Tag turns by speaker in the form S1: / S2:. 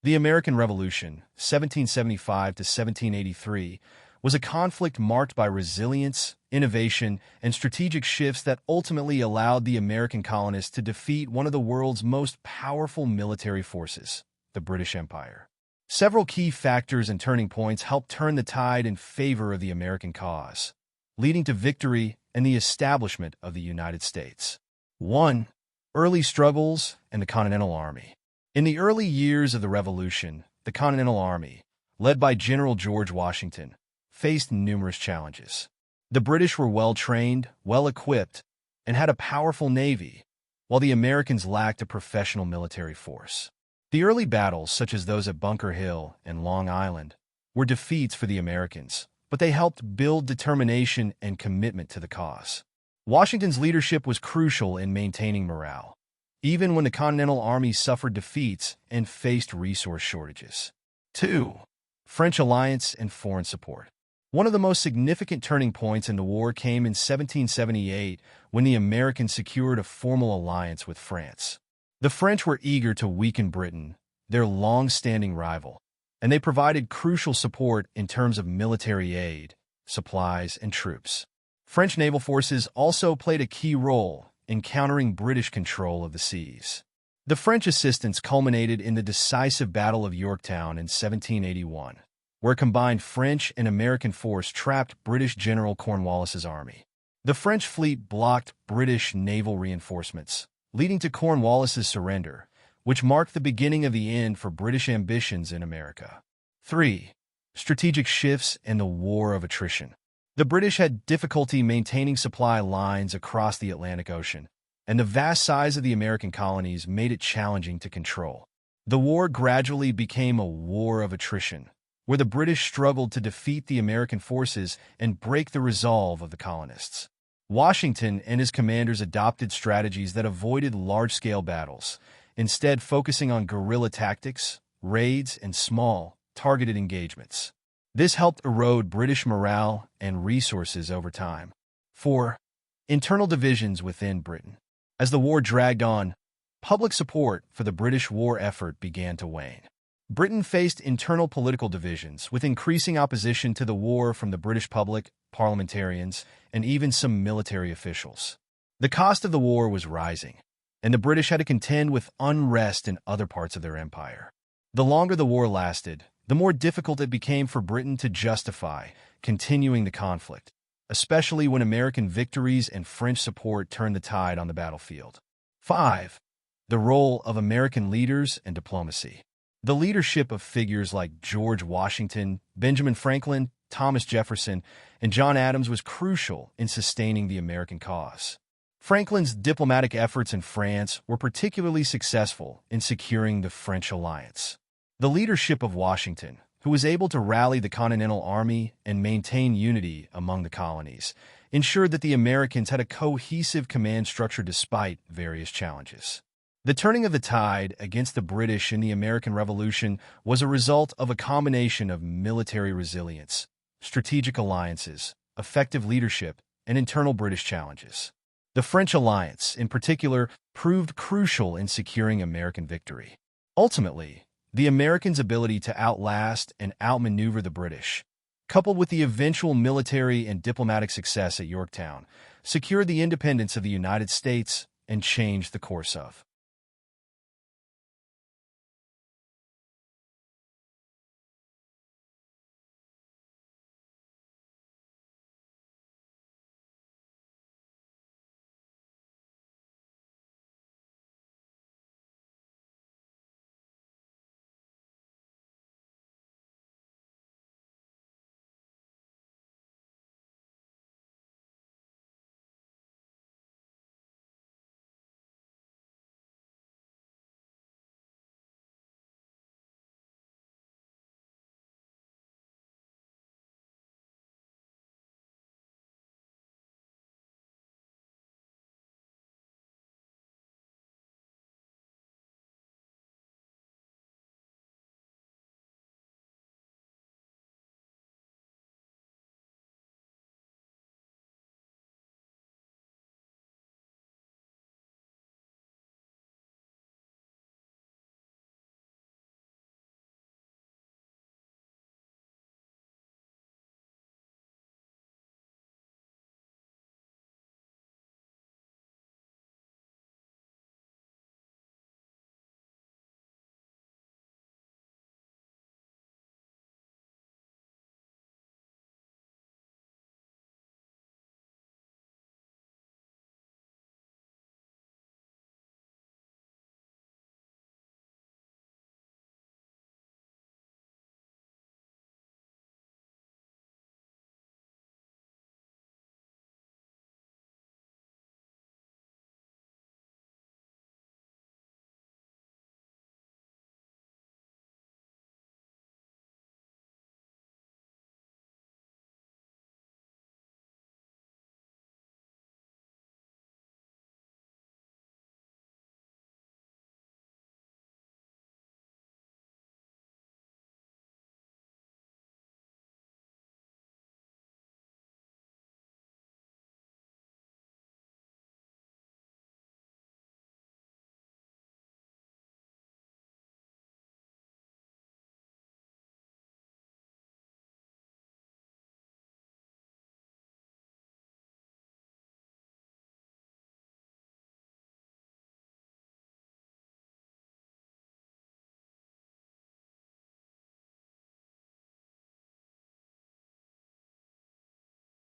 S1: The American Revolution, 1775 to 1783, was a conflict marked by resilience, innovation, and strategic shifts that ultimately allowed the American colonists to defeat one of the world's most powerful military forces, the British Empire. Several key factors and turning points helped turn the tide in favor of the American cause, leading to victory and the establishment of the United States. 1. Early struggles and the Continental Army. In the early years of the Revolution, the Continental Army, led by General George Washington, faced numerous challenges. The British were well-trained, well-equipped, and had a powerful navy, while the Americans lacked a professional military force. The early battles, such as those at Bunker Hill and Long Island, were defeats for the Americans, but they helped build determination and commitment to the cause. Washington's leadership was crucial in maintaining morale, even when the Continental Army suffered defeats and faced resource shortages. 2. French alliance and foreign support. One of the most significant turning points in the war came in 1778 when the Americans secured a formal alliance with France. The French were eager to weaken Britain, their long-standing rival, and they provided crucial support in terms of military aid, supplies, and troops. French naval forces also played a key role in countering British control of the seas. The French assistance culminated in the decisive Battle of Yorktown in 1781, where a combined French and American force trapped British General Cornwallis's army. The French fleet blocked British naval reinforcements, leading to Cornwallis's surrender, which marked the beginning of the end for British ambitions in America. 3. Strategic shifts and the War of Attrition. The British had difficulty maintaining supply lines across the Atlantic Ocean, and the vast size of the American colonies made it challenging to control. The war gradually became a war of attrition, where the British struggled to defeat the American forces and break the resolve of the colonists. Washington and his commanders adopted strategies that avoided large-scale battles, instead focusing on guerrilla tactics, raids, and small, targeted engagements. This helped erode British morale and resources over time. 4. Internal divisions within Britain. As the war dragged on, public support for the British war effort began to wane. Britain faced internal political divisions, with increasing opposition to the war from the British public, parliamentarians, and even some military officials. The cost of the war was rising, and the British had to contend with unrest in other parts of their empire. The longer the war lasted, the more difficult it became for Britain to justify continuing the conflict, especially when American victories and French support turned the tide on the battlefield. 5. The role of American leaders and diplomacy. The leadership of figures like George Washington, Benjamin Franklin, Thomas Jefferson, and John Adams was crucial in sustaining the American cause. Franklin's diplomatic efforts in France were particularly successful in securing the French alliance. The leadership of Washington, who was able to rally the Continental Army and maintain unity among the colonies, ensured that the Americans had a cohesive command structure despite various challenges. The turning of the tide against the British in the American Revolution was a result of a combination of military resilience, strategic alliances, effective leadership, and internal British challenges. The French alliance, in particular, proved crucial in securing American victory. Ultimately, the Americans' ability to outlast and outmaneuver the British, coupled with the eventual military and diplomatic success at Yorktown, secured the independence of the United States and changed the course of